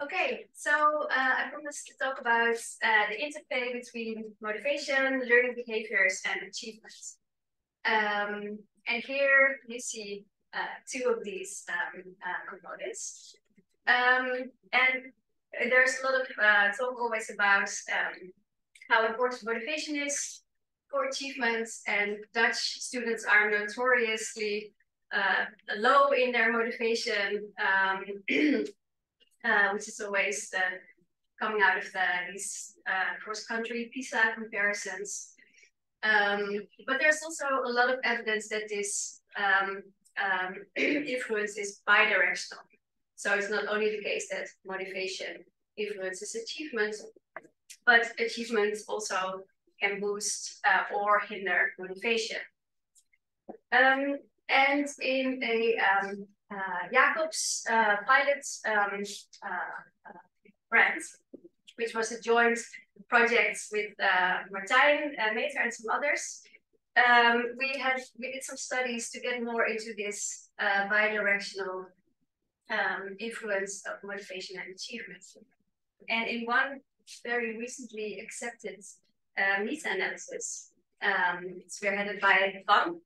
Okay, so I promised to talk about the interplay between motivation, learning behaviors, and achievements. And here you see two of these components. And there's a lot of talk always about how important motivation is for achievements, and Dutch students are notoriously low in their motivation. Which is always coming out of these cross-country PISA comparisons. But there's also a lot of evidence that this influence is bi-directional. So it's not only the case that motivation influences achievement, but achievement also can boost or hinder motivation. And in a Jacobs pilot brand, which was a joint project with Martijn Meter and some others. We did some studies to get more into this bi-directional influence of motivation and achievement. And in one very recently accepted meta-analysis, spearheaded by Van Atteveldt.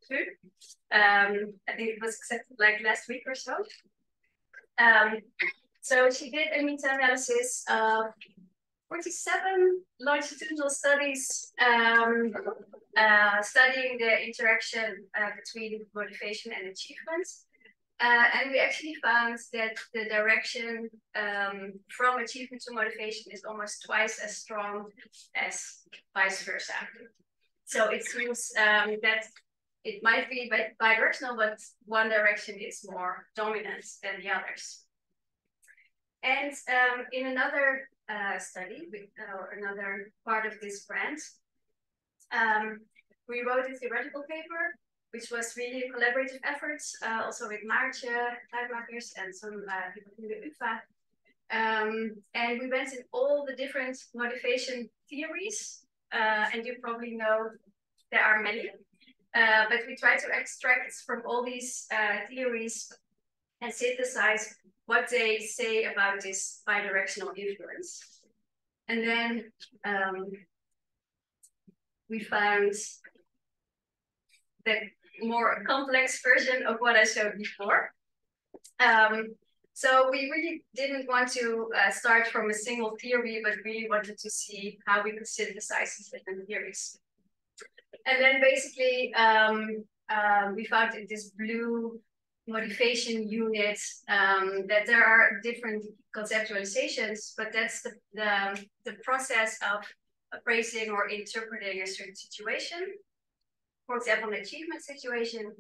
I think it was accepted like last week or so. So she did a meta-analysis of 47 longitudinal studies studying the interaction between motivation and achievement. And we actually found that the direction from achievement to motivation is almost twice as strong as vice versa. So it seems that it might be bi-directional, but one direction is more dominant than the others. And in another study, or another part of this brand, we wrote a theoretical paper, which was really a collaborative effort, also with Maartje, Tuinmakers, and some people from the UvA. And we went in all the different motivation theories, and you probably know there are many, but we try to extract from all these theories and synthesize what they say about this bi-directional influence. And then we found the more complex version of what I showed before. So we really didn't want to start from a single theory, but really wanted to see how we could synthesize these different theories. And then basically, we found in this blue motivation unit that there are different conceptualizations, but that's the process of appraising or interpreting a certain situation, for example, an achievement situation.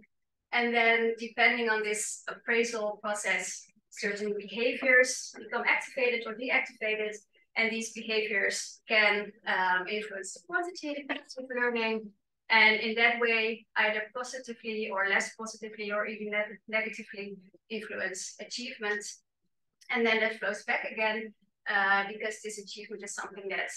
And then depending on this appraisal process, certain behaviors become activated or deactivated, and these behaviors can influence the quantity of learning, and in that way, either positively or less positively or even negatively influence achievement. And then that flows back again, because this achievement is something that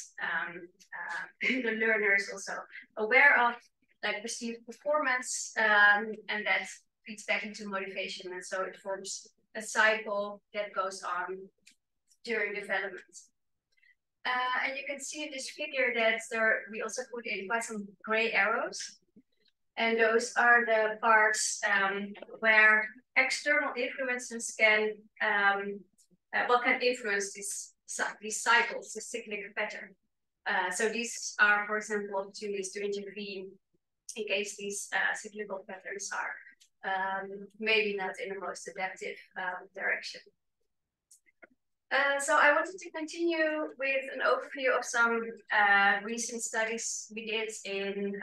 the learner is also aware of, like perceived performance, and that feeds back into motivation. And so it forms a cycle that goes on during development. And you can see in this figure that we also put in quite some gray arrows. And those are the parts where external influences can influence these cycles, the cyclic pattern. So these are, for example, opportunities to intervene in case these cyclical patterns are maybe not in the most adaptive direction. So I wanted to continue with an overview of some recent studies we did in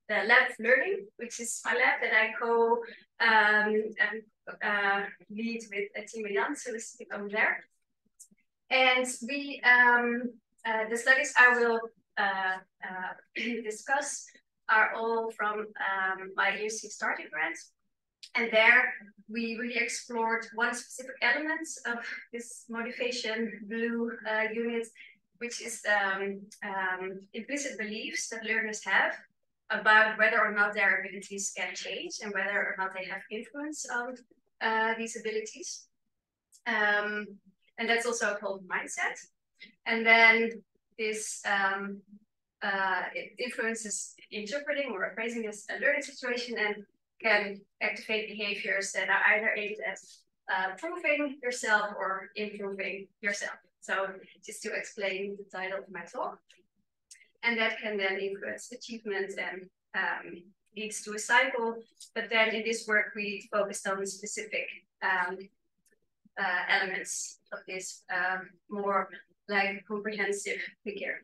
the lab of learning, which is my lab that I lead with Tim Jans, who is over there. And we, the studies I will discuss are all from my UC starting grant. And there we really explored one specific element of this motivation blue unit, which is implicit beliefs that learners have about whether or not their abilities can change and whether or not they have influence on these abilities. And that's also called mindset. And then this it influences interpreting or appraising this learning situation and can activate behaviors that are either aimed at proving yourself or improving yourself. So just to explain the title of my talk. And that can then influence achievement and leads to a cycle. But then in this work, we focused on specific elements of this more like comprehensive figure.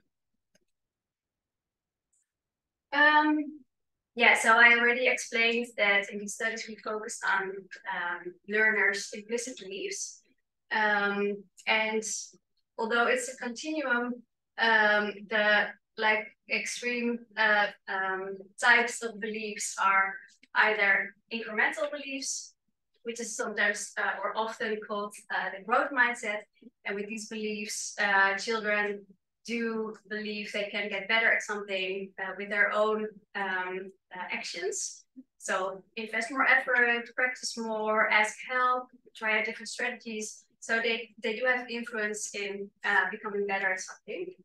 Yeah, so I already explained that in these studies we focused on learners' implicit beliefs. And although it's a continuum, the like extreme types of beliefs are either incremental beliefs, which is sometimes or often called the growth mindset. And with these beliefs, children do believe they can get better at something with their own actions. So invest more effort, practice more, ask help, try out different strategies. So they do have influence in becoming better at something.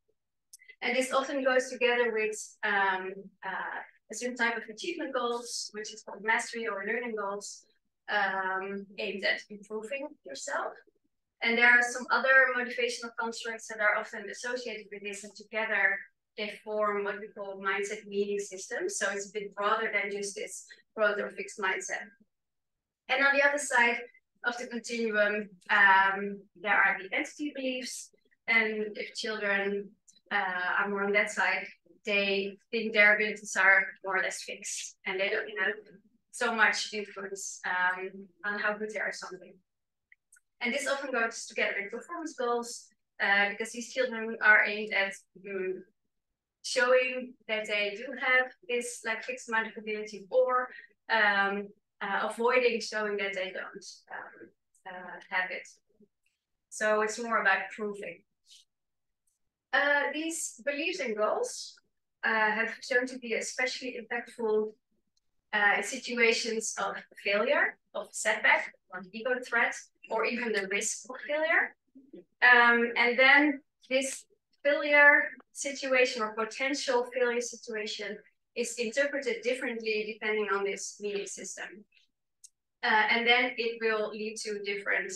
And this often goes together with a certain type of achievement goals, which is called mastery or learning goals, aimed at improving yourself. And there are some other motivational constructs that are often associated with this, and together they form what we call mindset meaning systems. So it's a bit broader than just this growth or fixed mindset. And on the other side of the continuum, there are the entity beliefs. And if children are more on that side, they think their abilities are more or less fixed, and they don't have so much influence on how good they are at something. And this often goes together with performance goals, because these children are aimed at showing that they do have this like fixed amount of ability, or avoiding showing that they don't have it. So it's more about proving. These beliefs and goals have shown to be especially impactful in situations of failure, of setback, or ego threat, or even the risk of failure. And then this failure situation or potential failure situation is interpreted differently depending on this meaning system. And then it will lead to different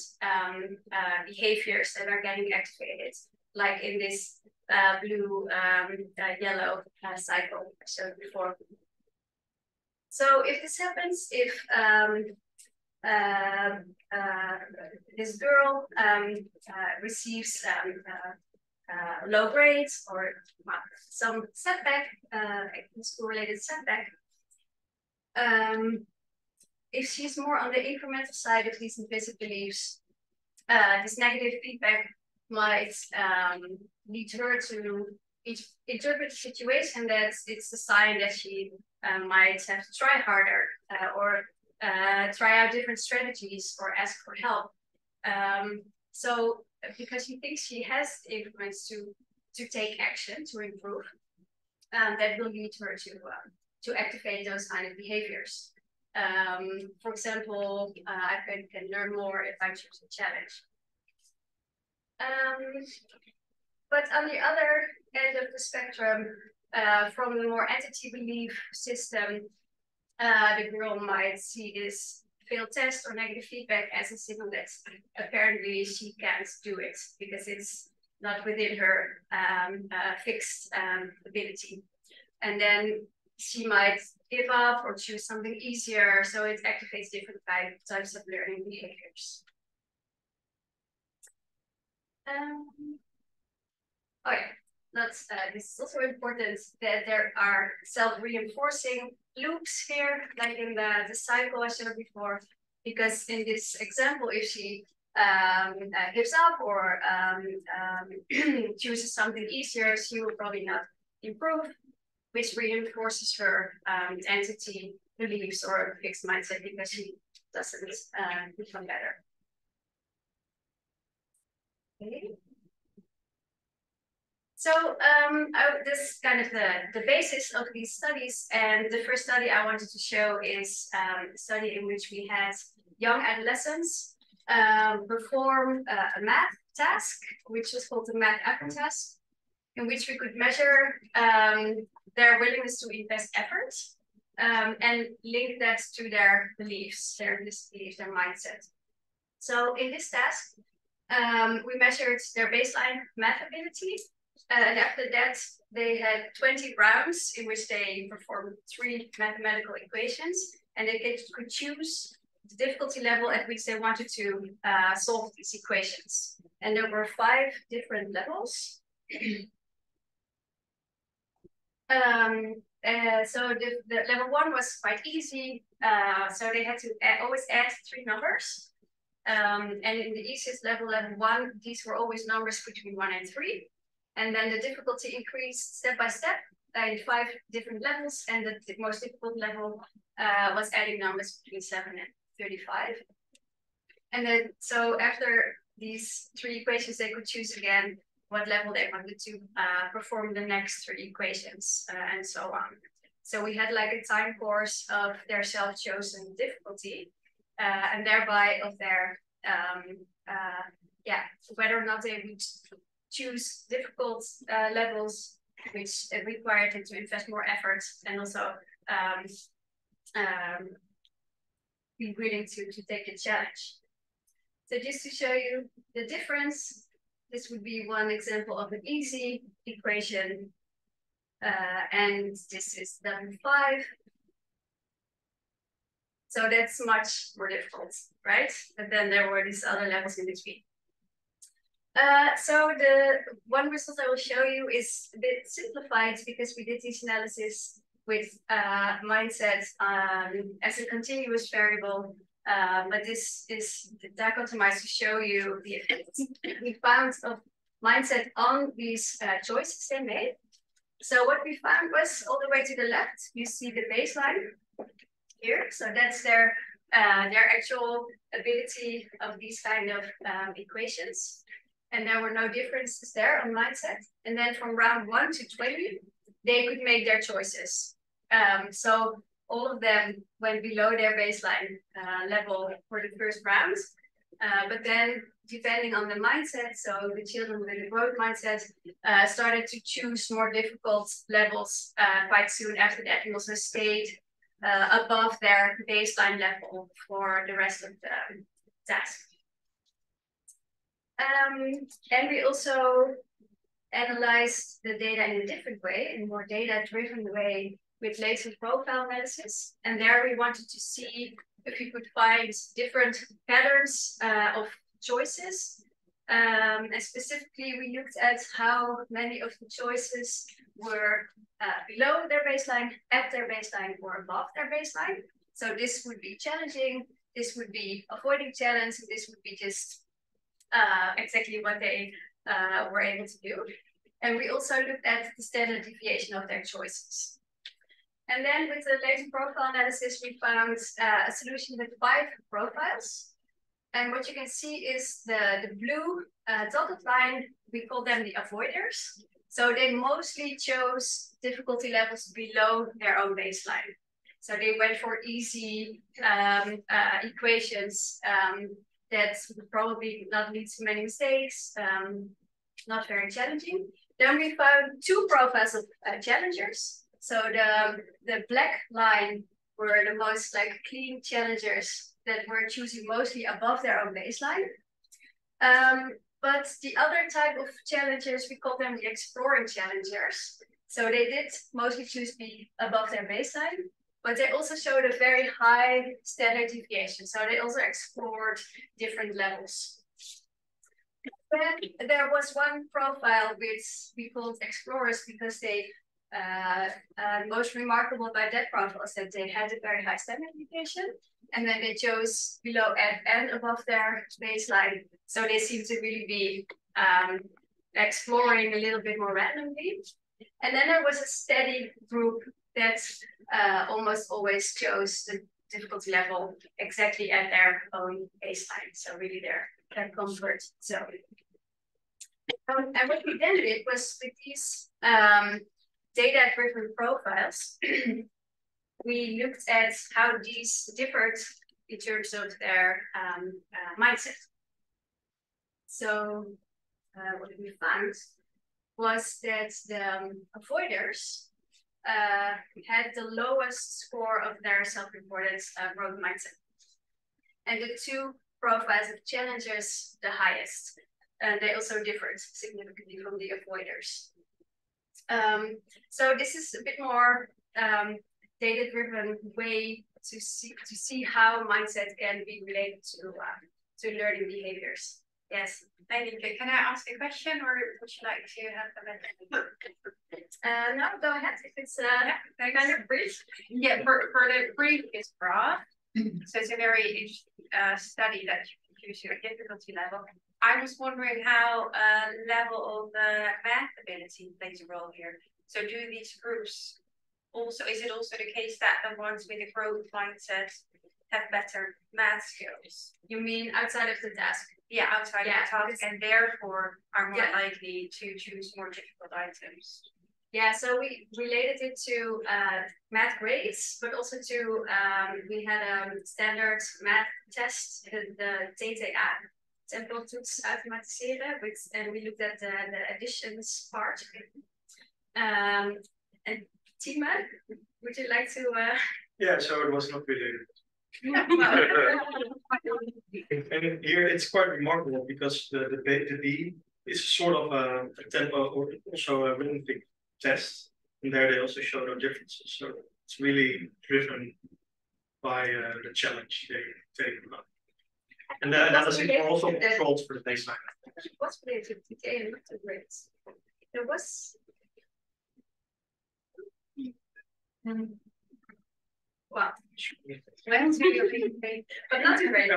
behaviors that are getting activated, like in this blue, yellow cycle I showed before. So if this happens, if this girl receives low grades or some setback, school-related setback, if she's more on the incremental side of these implicit beliefs, this negative feedback might lead her to interpret the situation that it's a sign that she might have to try harder or try out different strategies or ask for help. So because she thinks she has influence to take action, to improve, that will lead her to activate those kind of behaviors. For example, I can learn more if I choose a challenge. But on the other end of the spectrum, from the more entity belief system, the girl might see this failed test or negative feedback as a signal that apparently she can't do it because it's not within her fixed ability. And then she might give up or choose something easier, so it activates different types of learning behaviors. Oh yeah, that's this is also important that there are self-reinforcing loops here, like in the cycle I showed before. Because in this example, if she gives up or chooses something easier, she will probably not improve, which reinforces her entity beliefs or fixed mindset because she doesn't become better. Okay. So this is kind of the basis of these studies. And the first study I wanted to show is a study in which we had young adolescents perform a math task, which was called the math effort task, in which we could measure their willingness to invest effort and link that to their beliefs, their mindset. So in this task, we measured their baseline math ability. And after that, they had 20 rounds in which they performed 3 mathematical equations, and they could choose the difficulty level at which they wanted to solve these equations. And there were 5 different levels. So the level 1 was quite easy. So they had to always add 3 numbers. And in the easiest level, level 1, these were always numbers between 1 and 3. And then the difficulty increased step by step in 5 different levels. And the most difficult level was adding numbers between 7 and 35. And then, so after these 3 equations, they could choose again what level they wanted to perform the next 3 equations and so on. So we had like a time course of their self-chosen difficulty and thereby of their, whether or not they would choose difficult levels, which required them to invest more effort and also be willing to take the challenge. So just to show you the difference, this would be one example of an easy equation. And this is level 5. So that's much more difficult, right? But then there were these other levels in between. So the one result I will show you is a bit simplified because we did this analysis with mindset as a continuous variable. But this is dichotomized to show you the effect we found of mindset on these choices they made. So what we found was all the way to the left, you see the baseline here. So that's their actual ability of these kind of equations. And there were no differences there on mindset. And then from round 1 to 20, they could make their choices. So all of them went below their baseline level for the first round. But then depending on the mindset, so the children with a growth mindset started to choose more difficult levels quite soon after that, and also stayed above their baseline level for the rest of the task. And we also analyzed the data in a different way, in a more data-driven way, with latent profile analysis. And there we wanted to see if we could find different patterns of choices. And specifically, we looked at how many of the choices were below their baseline, at their baseline, or above their baseline. So this would be challenging, this would be avoiding challenge, and this would be just exactly what they were able to do. And we also looked at the standard deviation of their choices. And then with the latent profile analysis, we found a solution with 5 profiles. And what you can see is the blue dotted line, we call them the avoiders. So they mostly chose difficulty levels below their own baseline. So they went for easy equations that would probably not lead to many mistakes, not very challenging. Then we found 2 profiles of challengers. So the black line were the most like clean challengers that were choosing mostly above their own baseline. But the other type of challengers, we call them the exploring challengers. So they did mostly choose be above their baseline, but they also showed a very high standard deviation. So they also explored different levels. Then there was one profile which we called explorers because they most remarkable about that profile is that they had a very high standard deviation, and then they chose below and above their baseline. So they seem to really be exploring a little bit more randomly. And then there was a steady group that almost always chose the difficulty level exactly at their own baseline. So really their comfort zone. And what we then did was with these data-driven profiles, we looked at how these differed in terms of their mindset. So what we found was that the avoiders had the lowest score of their self-reported growth mindset. And the two profiles of challengers, the highest. And they also differed significantly from the avoiders. So this is a bit more data-driven way to see how mindset can be related to learning behaviors. Yes. Thank you. Can I ask a question, or would you like to have a no, go ahead. If it's kind of brief. Yeah, for the previous prof. So it's a very interesting study that you choose your difficulty level. I was wondering how level of math ability plays a role here. So do these groups also, is it also the case that the ones with a growth mindset have better math skills? You mean outside of the task? Yeah, outside of the task, and therefore are more likely to choose more difficult items. Yeah, so we related it to math grades, but also to, we had a standard math test, the TTA, Tempeltoets automatiseren, and we looked at the additions part. And Tima, would you like to? Yeah, so it was not related. And here it's quite remarkable because the B is sort of a tempo or also a rhythmic test, and there they also show no differences. So it's really driven by the challenge they take about. And the analysis also controls for the baseline. What's related to TTA and not grades? There was. Well, but not a grade.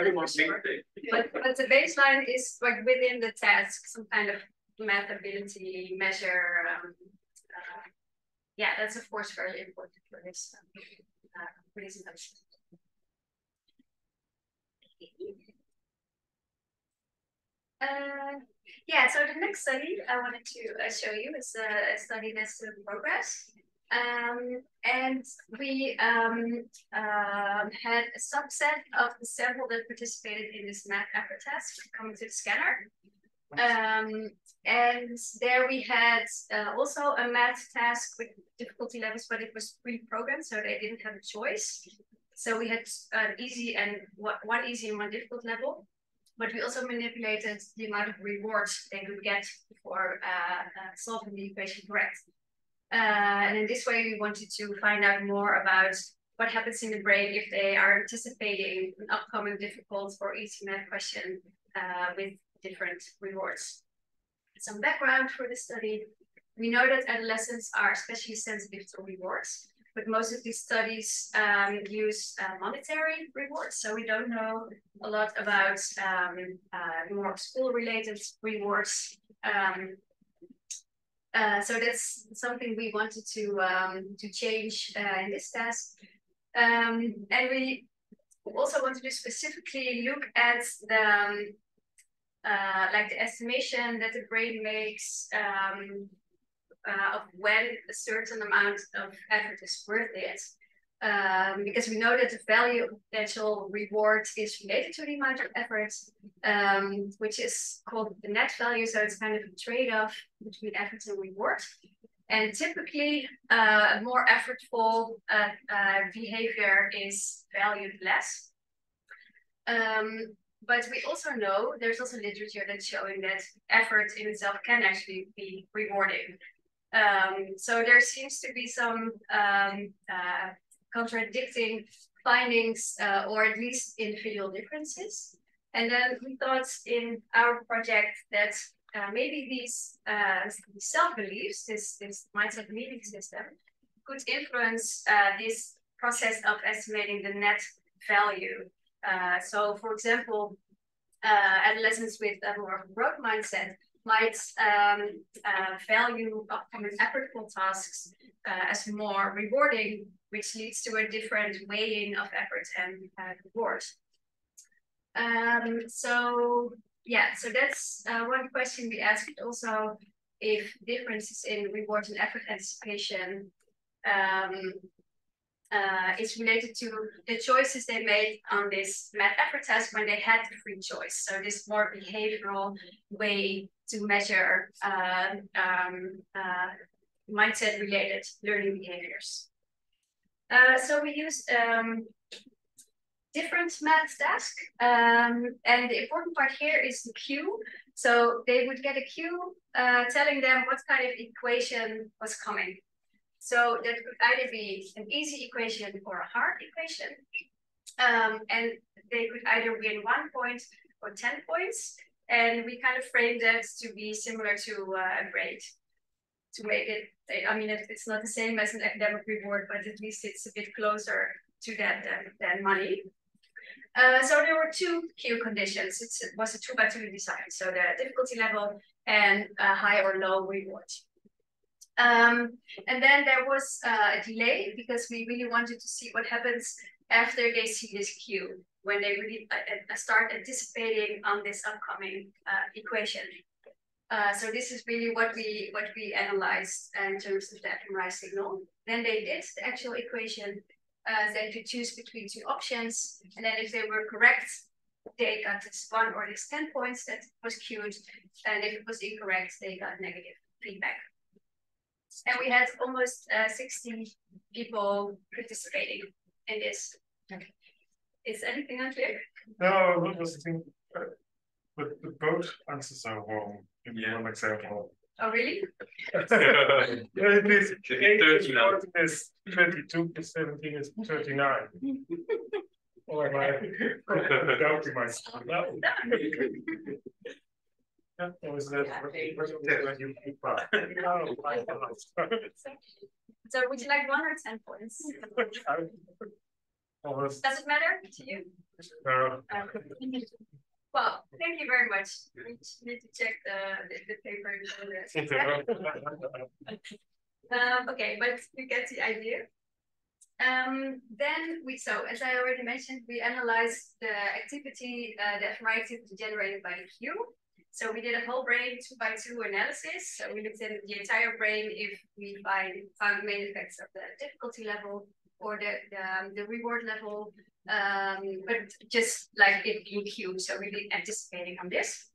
But the baseline is like within the task, some kind of math ability measure. Yeah, that's of course very important for this analysis. Yeah, so the next study I wanted to show you is a study that's in progress. And we had a subset of the sample that participated in this math effort test coming to the scanner. And there we had also a math task with difficulty levels, but it was pre-programmed, so they didn't have a choice. So we had an easy and one easy and one difficult level, but we also manipulated the amount of rewards they could get for solving the equation correct. And in this way, we wanted to find out more about what happens in the brain if they are anticipating an upcoming difficult or easy math question with different rewards. Some background for the study. We know that adolescents are especially sensitive to rewards, but most of these studies use monetary rewards. So we don't know a lot about more school-related rewards. So that's something we wanted to change in this task. And we also wanted to specifically look at the like the estimation that the brain makes of when a certain amount of effort is worth it. Because we know that the value of potential reward is related to the amount of effort, which is called the net value. So it's kind of a trade-off between effort and reward. And typically, a more effortful behavior is valued less. But we also know there's also literature that's showing that effort in itself can actually be rewarding. So there seems to be some contradicting findings or at least individual differences. And then we thought in our project that maybe these self-beliefs, this mindset meaning system, could influence this process of estimating the net value. So for example, adolescents with a more growth mindset might value upcoming effortful tasks as more rewarding, which leads to a different weighing of effort and reward. So that's one question we asked. Also, if differences in reward and effort anticipation is related to the choices they made on this math effort test when they had the free choice. So this more behavioral way to measure mindset-related learning behaviors. So we used different math tasks, and the important part here is the cue. So they would get a cue telling them what kind of equation was coming. So that could either be an easy equation or a hard equation. And they could either win 1 point or 10 points. And we kind of framed that to be similar to a grade. To make it, I mean, it's not the same as an academic reward, but at least it's a bit closer to that than money. So there were 2 cue conditions. It was a 2x2 design. So the difficulty level and a high or low reward. And then there was a delay because we really wanted to see what happens after they see this cue, when they really start anticipating on this upcoming equation. So this is really what we analyzed in terms of the fMRI signal. Then they did the actual equation. They could choose between 2 options, and then if they were correct, they got this 1 or this 10 points that was cued, and if it was incorrect, they got negative feedback. And we had almost 60 people participating in this. Okay. Is anything unclear? No, what was the thing? But both answers are wrong in one example. Oh, really? Yeah, it is. 8 is 22, 17 is 39. Or am I doubting myself? No. Or is that when you keep up? No, so would you like 1 or 10 points? Does it matter to you? No. Well, thank you very much. We need to check the paper. Okay, but you get the idea. Then so as I already mentioned, we analyzed the activity, the fMRI activity generated by the cue. So we did a whole brain 2x2 analysis. So we looked at the entire brain if we found the main effects of the difficulty level or the reward level, but just like it being cue, so really anticipating on this.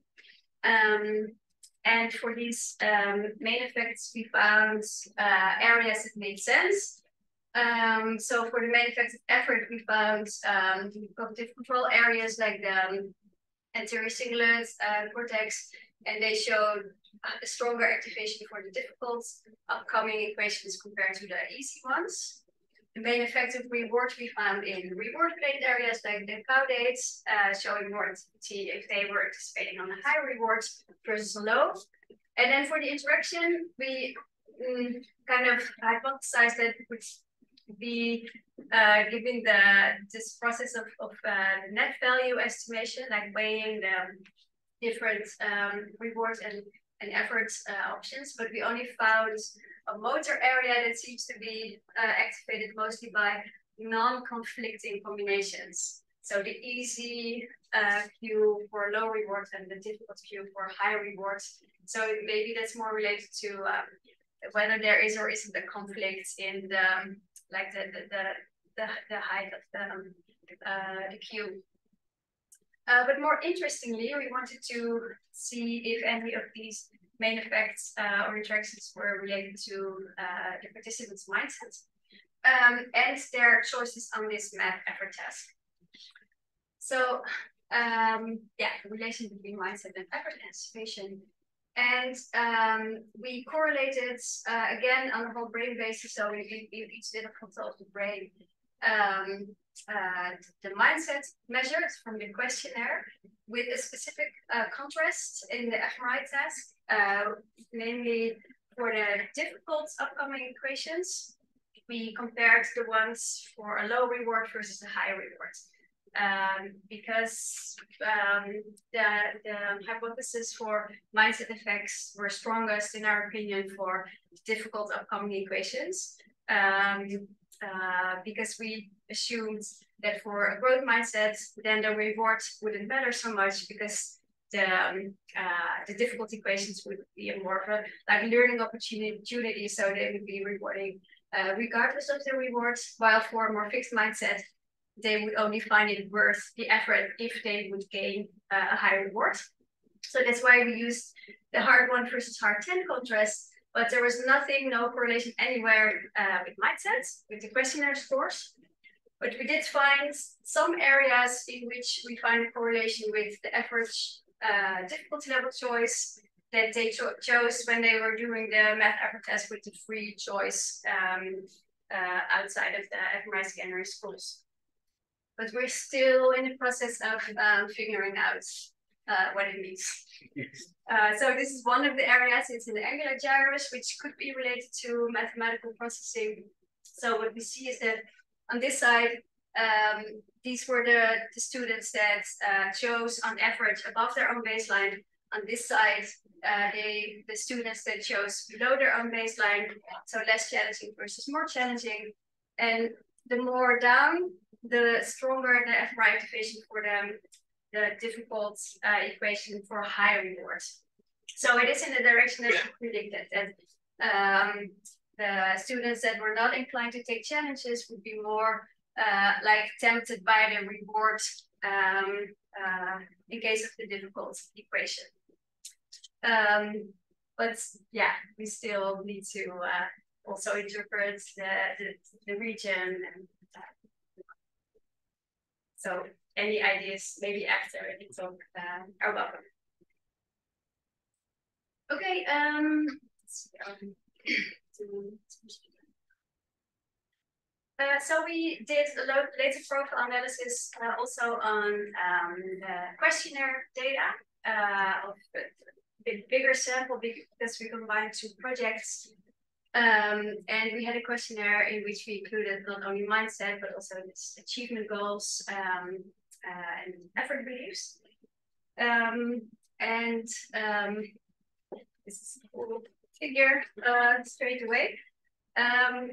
And for these main effects, we found areas that made sense. So for the main effects of effort, we found cognitive control areas like the anterior cingulate cortex, and they showed a stronger activation for the difficult upcoming equations compared to the easy ones. The main effect of reward we found in reward-related areas like the caudates, showing more activity if they were anticipating on a high reward versus a low. And then for the interaction, we kind of hypothesized that it would be giving this process of net value estimation, like weighing the different rewards and effort options, but we only found a motor area that seems to be activated mostly by non-conflicting combinations. So the easy cue for low rewards and the difficult cue for high rewards. So maybe that's more related to whether there is or isn't a conflict in the height of the cue. But more interestingly, we wanted to see if any of these main effects or interactions were related to the participants' mindsets and their choices on this math effort test. So yeah, the relation between mindset and effort anticipation. And we correlated again on a whole brain basis. So we each did a photo of the brain. The mindset measured from the questionnaire with a specific contrast in the fMRI task, namely for the difficult upcoming equations, we compared the ones for a low reward versus a high reward. Because the hypothesis for mindset effects were strongest, in our opinion, for difficult upcoming equations. Because we assumed that for a growth mindset, then the reward wouldn't matter so much because the difficult equations would be more of a like learning opportunity, so they would be rewarding regardless of the rewards, while for a more fixed mindset, they would only find it worth the effort if they would gain a higher reward. So that's why we used the hard 1 versus hard 10 contrast, but there was nothing, no correlation anywhere with mindsets, with the questionnaire scores. But we did find some areas in which we find a correlation with the average difficulty level choice that they chose when they were doing the math effort test with the free choice outside of the fMRI scanner schools. But we're still in the process of figuring out what it means. So this is one of the areas. It's in the angular gyrus, which could be related to mathematical processing. So what we see is that on this side, these were the students that chose on average above their own baseline. On this side, the students that chose below their own baseline, so less challenging versus more challenging. And the more down, the stronger the fMRI activation for the difficult equation for higher rewards. So it is in the direction that we predicted, that the students that were not inclined to take challenges would be more like tempted by the reward in case of the difficult equation. But yeah, we still need to also interpret the region. And, so any ideas maybe after the talk are welcome. Okay, so we did a later profile analysis also on the questionnaire data of a bit bigger sample because we combined 2 projects. And we had a questionnaire in which we included not only mindset, but also this achievement goals and effort beliefs. This is a cool figure straight away.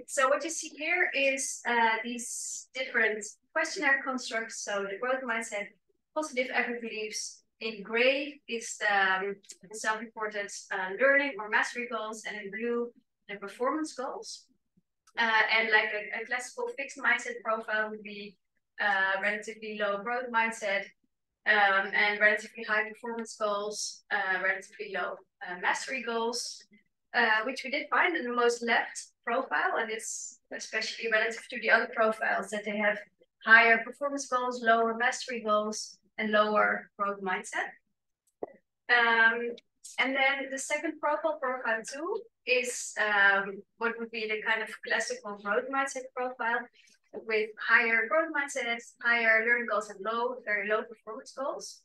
So what you see here is these different questionnaire constructs. So the growth mindset, positive effort beliefs. In gray is the self-reported learning or mastery goals, and in blue, the performance goals. And like a classical fixed mindset profile would be relatively low growth mindset and relatively high performance goals, relatively low mastery goals, which we did find in the most left profile, and it's especially relative to the other profiles that they have higher performance goals, lower mastery goals, and lower growth mindset. And then the second profile 2, is what would be the kind of classical growth mindset profile with higher growth mindsets, higher learning goals, and very low performance goals.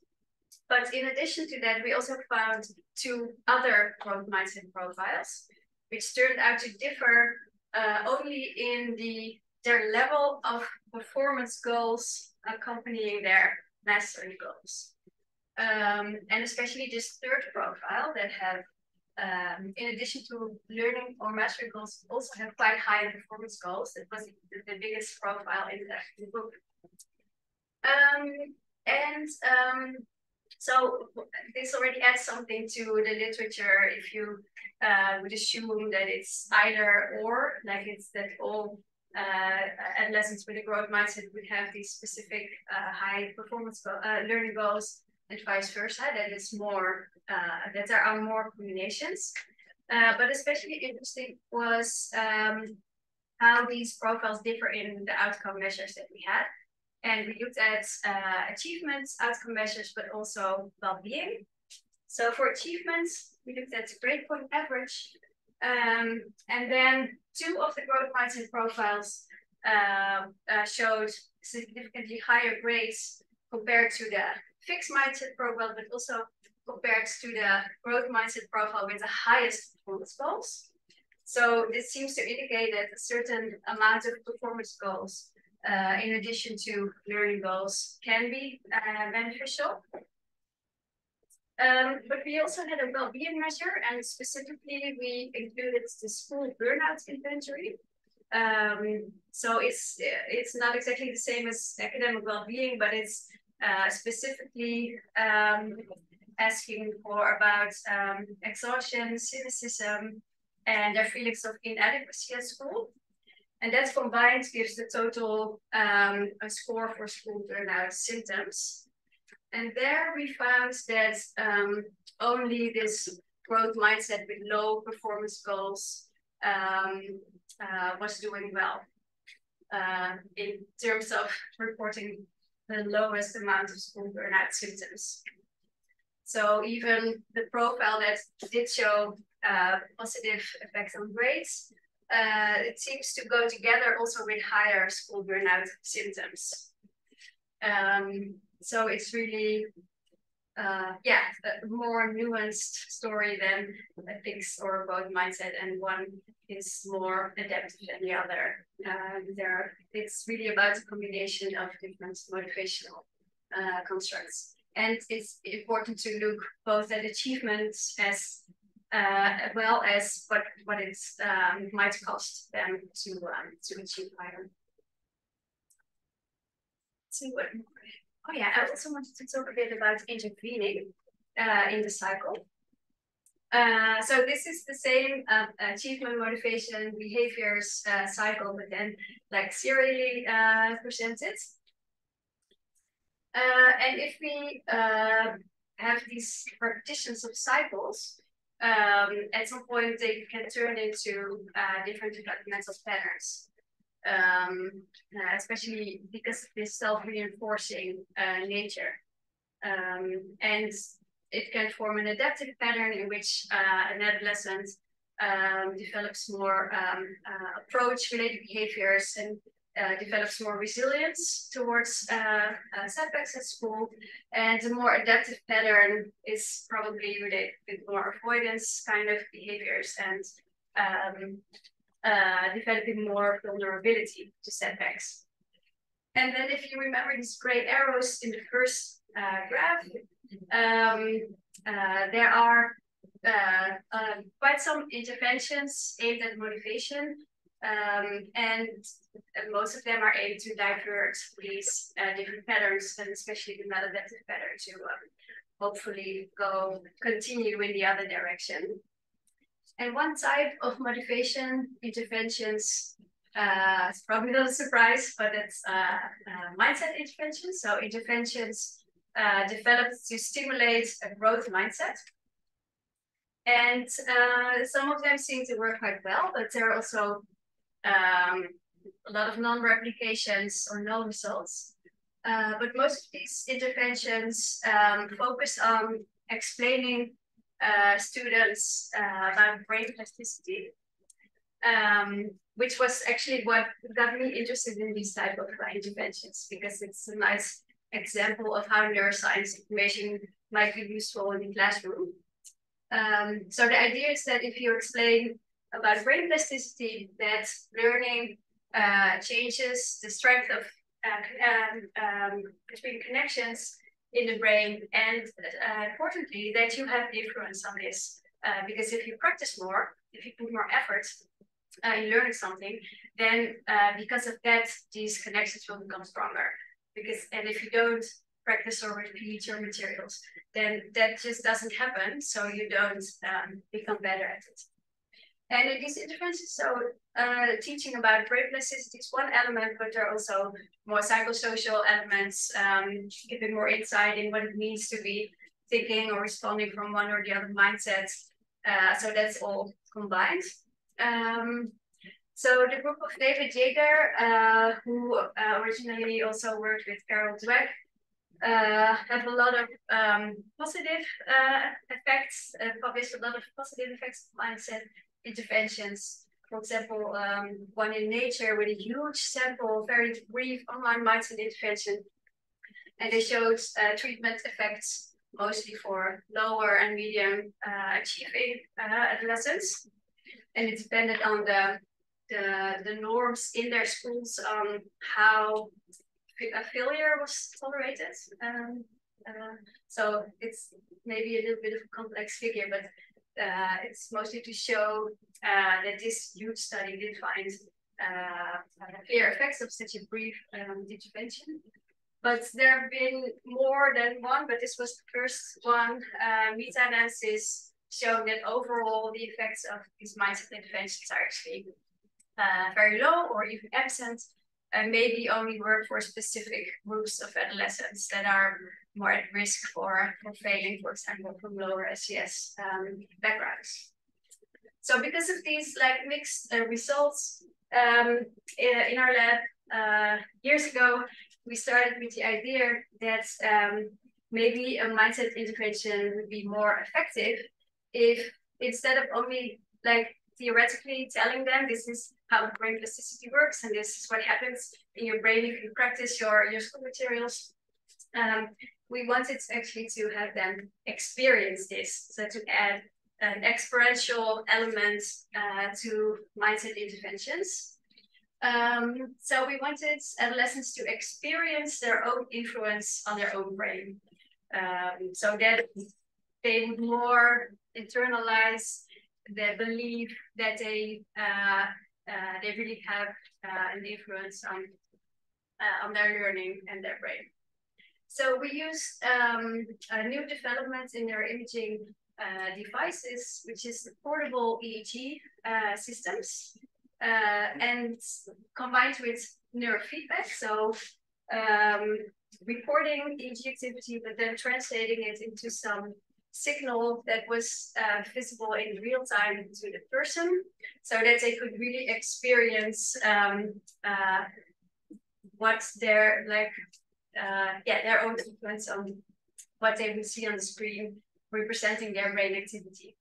But in addition to that, we also found 2 other growth mindset profiles, which turned out to differ only in their level of performance goals accompanying their mastery goals. And especially this third profile that have, in addition to learning or mastery goals, also have quite high performance goals. That was the biggest profile in the book. So this already adds something to the literature if you would assume that it's either or, like it's that all adolescents with a growth mindset would have these specific high performance learning goals, and vice versa, that is more, that there are more combinations. But especially interesting was how these profiles differ in the outcome measures that we had. And we looked at achievements, outcome measures, but also well-being. So for achievements, we looked at the grade point average. And then 2 of the growth mindset profiles showed significantly higher grades compared to the fixed mindset profile, but also compared to the growth mindset profile with the highest performance goals. So this seems to indicate that a certain amount of performance goals, in addition to learning goals, can be beneficial. But we also had a well-being measure, and specifically we included the school burnout inventory. So it's not exactly the same as academic well-being, but it's specifically asking for about exhaustion, cynicism, and their feelings of inadequacy at school. And that combined gives the total a score for school burnout symptoms. And there we found that only this growth mindset with low performance goals was doing well in terms of reporting the lowest amount of school burnout symptoms. So even the profile that did show positive effects on grades, it seems to go together also with higher school burnout symptoms. So it's really, a more nuanced story than a fixed or growth mindset, and one is more adaptive than the other. It's really about a combination of different motivational constructs. And it's important to look both at achievements as well as what it might cost them to achieve higher. Let's see what more. Oh yeah, I also wanted to talk a bit about intervening in the cycle. So this is the same achievement, motivation, behaviors cycle, but then like serially presented. And if we have these repetitions of cycles, at some point they can turn into different developmental patterns. Especially because of this self-reinforcing nature. And it can form an adaptive pattern in which an adolescent develops more approach-related behaviors and develops more resilience towards setbacks at school. And the more adaptive pattern is probably related with more avoidance kind of behaviors and developing more vulnerability to setbacks. And then if you remember these gray arrows in the first graph, there are quite some interventions aimed at motivation, and most of them are aimed to divert these different patterns, and especially the maladaptive pattern to hopefully continue in the other direction. And one type of motivation interventions, it's probably not a surprise, but it's mindset interventions. So interventions developed to stimulate a growth mindset. And some of them seem to work quite well, but there are also a lot of non-replications or no results. But most of these interventions focus on explaining students about brain plasticity, which was actually what got me interested in these type of interventions, because it's a nice example of how neuroscience information might be useful in the classroom. So the idea is that if you explain about brain plasticity, that learning changes the strength of between connections in the brain, and importantly, that you have influence on this. Because if you practice more, if you put more effort in learning something, then because of that, these connections will become stronger. And if you don't practice or repeat your materials, then that just doesn't happen. So you don't become better at it. And in these interventions, so teaching about brain plasticity is one element, but there are also more psychosocial elements, giving more insight in what it means to be thinking or responding from one or the other mindset. So that's all combined. So the group of David Jaeger, who originally also worked with Carol Dweck, have a lot of positive effects, published a lot of positive effects of mindset interventions. For example, one in Nature with a huge sample, very brief online mindset intervention. And they showed treatment effects mostly for lower and medium achieving adolescents. And it depended on the norms in their schools on how a failure was tolerated. So it's maybe a little bit of a complex figure, but it's mostly to show that this huge study did find clear effects of such a brief intervention. But there have been more than one, but this was the first one, meta-analysis showing that overall the effects of these mindset interventions are actually very low or even absent, and maybe only work for specific groups of adolescents that are more at risk for failing, for example, from lower SES backgrounds. So because of these like mixed results in our lab years ago, we started with the idea that maybe a mindset intervention would be more effective if instead of only like theoretically telling them this is how brain plasticity works and this is what happens in your brain if you practice your school materials, we wanted actually to have them experience this, so to add an experiential element to mindset interventions. So we wanted adolescents to experience their own influence on their own brain, so that they would more internalize the belief that they really have an influence on their learning and their brain. So we used a new development in neuroimaging devices, which is the portable EEG systems, and combined with neurofeedback. So recording EEG activity, but then translating it into some signal that was visible in real time to the person, so that they could really experience what their their own influence on what they would see on the screen representing their brain activity.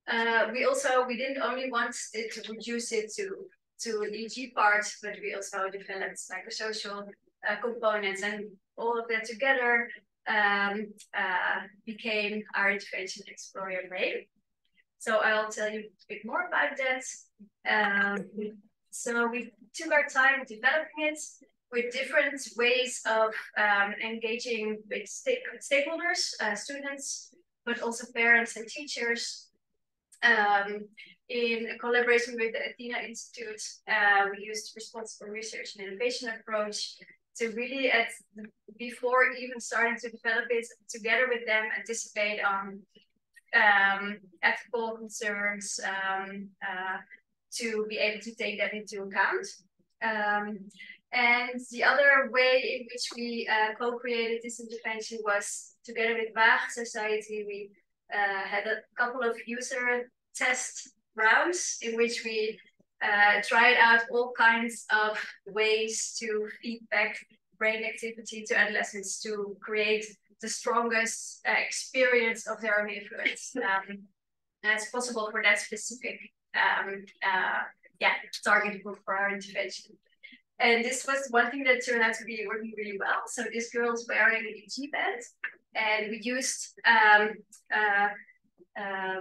We didn't only want it to reduce it to an EEG part, but we also developed psychosocial components, and all of that together became our intervention Explore Your Brain. So I'll tell you a bit more about that. So we took our time developing it with different ways of engaging with stakeholders, students, but also parents and teachers. In collaboration with the Athena Institute, we used responsible research and innovation approach to really, before even starting to develop it together with them, anticipate on ethical concerns to be able to take that into account. And the other way in which we co-created this intervention was together with Waag Society. We had a couple of user test rounds in which we tried out all kinds of ways to feedback brain activity to adolescents to create the strongest experience of their own influence as possible for that specific target group for our intervention. And this was one thing that turned out to be working really well. So this girl is wearing an EEG band, and we used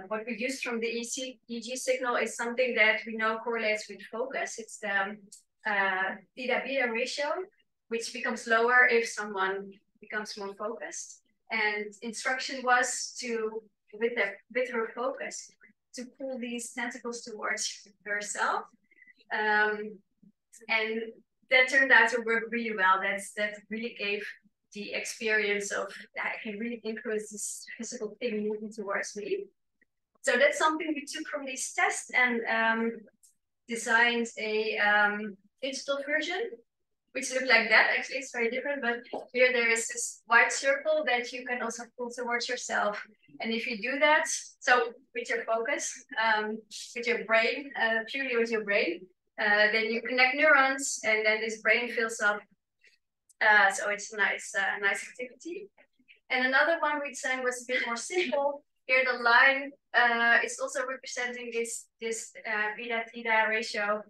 what we used from the EEG signal is something that we know correlates with focus. It's the theta-beta ratio, which becomes lower if someone becomes more focused. And instruction was to, with her focus, to pull these tentacles towards herself. And that turned out to work really well. That really gave the experience of, I can really influence this physical thing moving towards me. So that's something we took from these tests and designed a digital version, which looked like that. Actually, it's very different, but here there is this white circle that you can also pull towards yourself. And if you do that, so with your focus, with your brain, purely with your brain, then you connect neurons, and then this brain fills up. So it's a nice activity. And another one we designed was a bit more simple. Here the line is also representing this beta-theta ratio.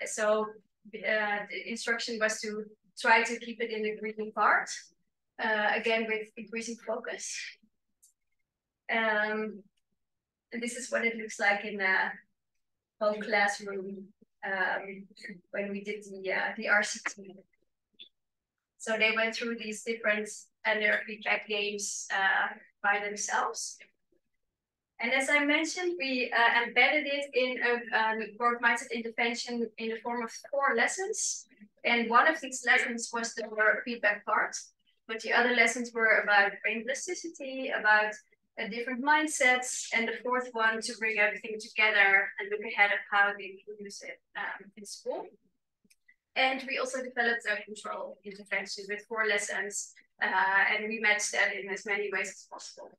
So the instruction was to try to keep it in the green part, again with increasing focus. And this is what it looks like in a home classroom when we did the RCT. So they went through these different neurofeedback games by themselves. And as I mentioned, we embedded it in a core mindset intervention in the form of 4 lessons. And one of these lessons was the neurofeedback part, but the other lessons were about brain plasticity, about at different mindsets, and the fourth one to bring everything together and look ahead of how they can use it in school. And we also developed a control intervention with 4 lessons, and we matched that in as many ways as possible.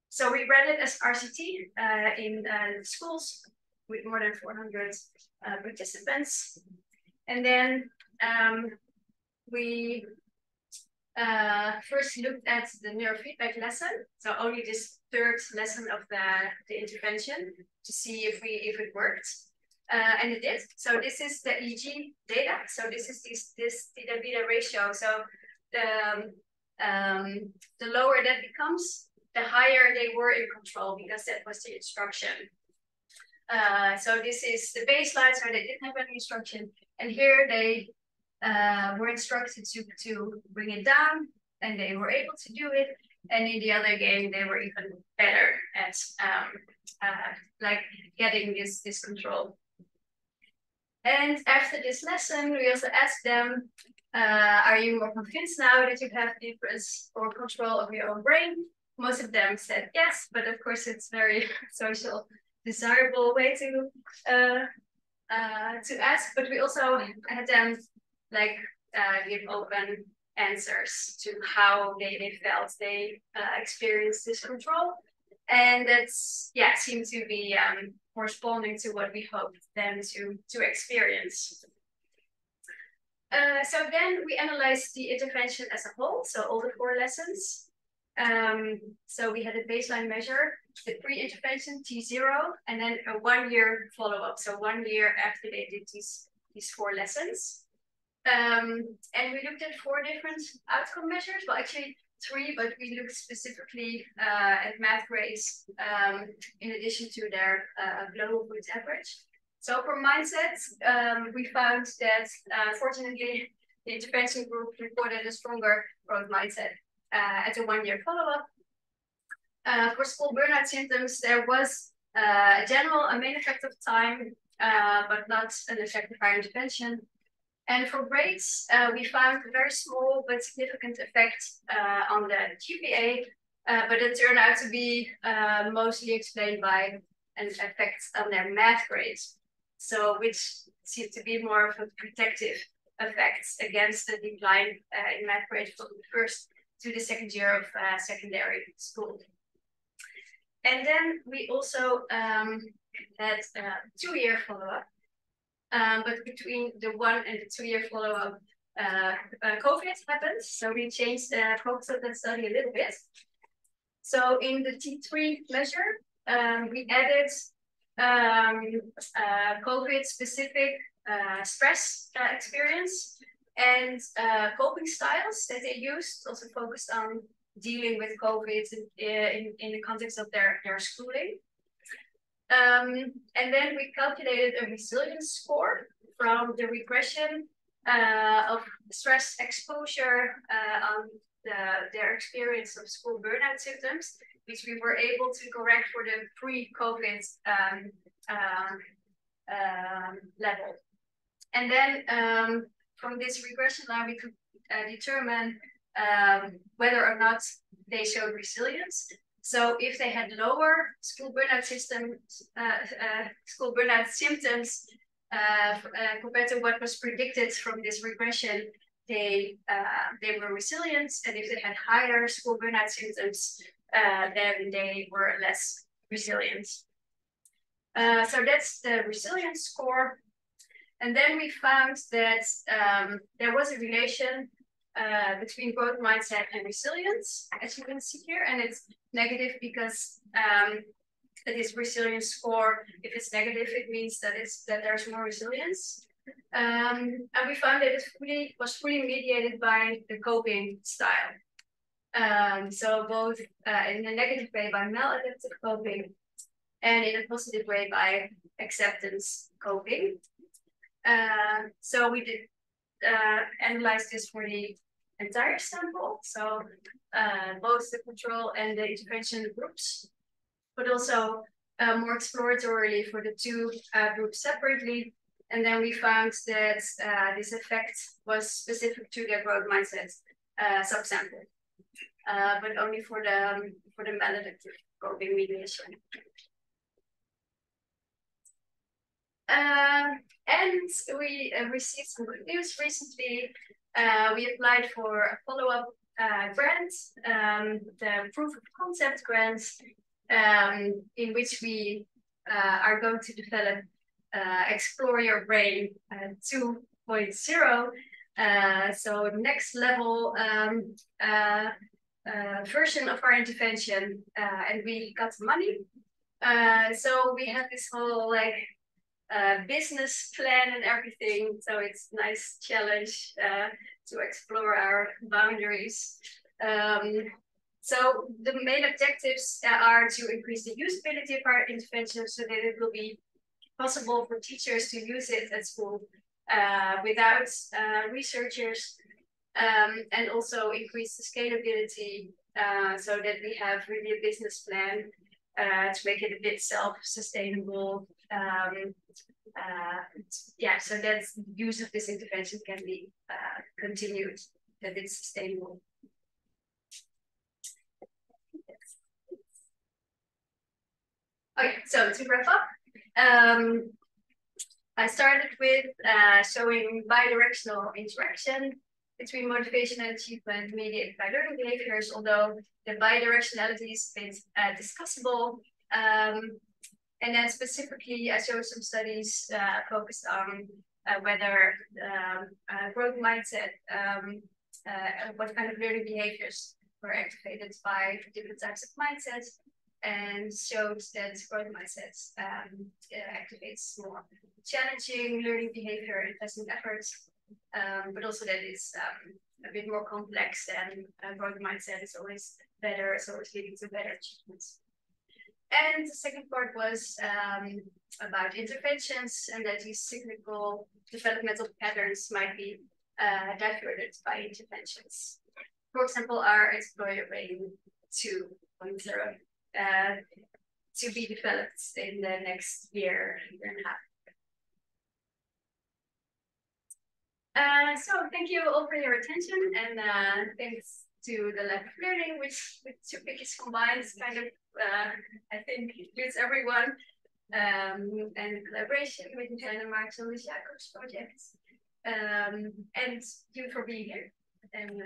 So we ran it as RCT in schools with more than 400 participants. And then we first looked at the neurofeedback lesson, so only this 3rd lesson of the intervention, to see if it worked. And it did. So this is the EEG data. So this is this theta beta ratio. So the lower that becomes, the higher they were in control, because that was the instruction. So this is the baseline, so they didn't have any instruction. And here they were instructed to bring it down, and they were able to do it. And in the other game, they were even better at like getting this control. And after this lesson, we also asked them, are you more convinced now that you have difference or control of your own brain? Most of them said yes, but of course it's very social desirable way to ask. But we also had them like give open answers to how they felt they experienced this control. And that's, yeah, seemed to be corresponding to what we hoped them to experience. So then we analyzed the intervention as a whole, so all the 4 lessons. So we had a baseline measure, the pre-intervention T0, and then a 1-year follow-up. So 1 year after they did these 4 lessons. And we looked at 4 different outcome measures. Well, actually 3, but we looked specifically at math grades in addition to their global weight average. So for mindsets, we found that fortunately the intervention group reported a stronger growth mindset at a 1-year follow-up. For school burnout symptoms, there was a main effect of time, but not an effect of higher intervention. And for grades, we found a very small but significant effect on the GPA, but it turned out to be mostly explained by an effect on their math grades. So which seemed to be more of a protective effect against the decline in math grades from the 1st to the 2nd year of secondary school. And then we also had a 2-year follow-up. But between the 1 and the 2-year follow-up, COVID happened. So we changed the focus of that study a little bit. So in the T3 measure, we added COVID-specific stress experience and coping styles that they used, also focused on dealing with COVID in the context of their schooling. And then we calculated a resilience score from the regression of stress exposure on their experience of school burnout symptoms, which we were able to correct for the pre-COVID level. And then from this regression line, we could determine whether or not they showed resilience. So if they had lower school burnout symptoms compared to what was predicted from this regression, they were resilient. And if they had higher school burnout symptoms, then they were less resilient. So that's the resilience score. And then we found that there was a relation between growth mindset and resilience, as you can see here, and it's negative because this resilience score, if it's negative, it means that there's more resilience. And we found that it was fully mediated by the coping style. So both in a negative way by maladaptive coping, and in a positive way by acceptance coping. So we did analyze this for the entire sample, so both the control and the intervention groups, but also more exploratorily for the 2 groups separately. And then we found that this effect was specific to their growth mindset subsample. but only for the maladaptive coping mediation. And we received some good news recently. We applied for a follow-up grant, the proof of concept grant, in which we are going to develop Explore Your Brain 2.0. So next level version of our intervention, and we got money. So we have this whole like business plan and everything. So it's a nice challenge to explore our boundaries. So the main objectives are to increase the usability of our intervention so that it will be possible for teachers to use it at school without researchers, and also increase the scalability so that we have really a business plan to make it a bit self-sustainable. Yeah, so that the use of this intervention can be continued, that it's sustainable. Okay, so to wrap up, I started with showing bi-directional interaction between motivation and achievement mediated by learning behaviors, although the bi-directionality is a bit discussable. And then specifically, I showed some studies focused on whether growth mindset, what kind of learning behaviors were activated by different types of mindsets, and showed that growth mindsets activates more challenging learning behavior, investment efforts, but also that it's a bit more complex than growth mindset is always better, it's always leading to better achievements. And the second part was about interventions, and that these cyclical developmental patterns might be diverted by interventions. For example, our Explore Your Brain 2.0 to be developed in the next year and a half. So thank you all for your attention, and thanks to the lab of learning, which with Topic is combined, kind of I think includes everyone, and collaboration with Nienke van Atteveldt on the Jacobs project, and you for being here. And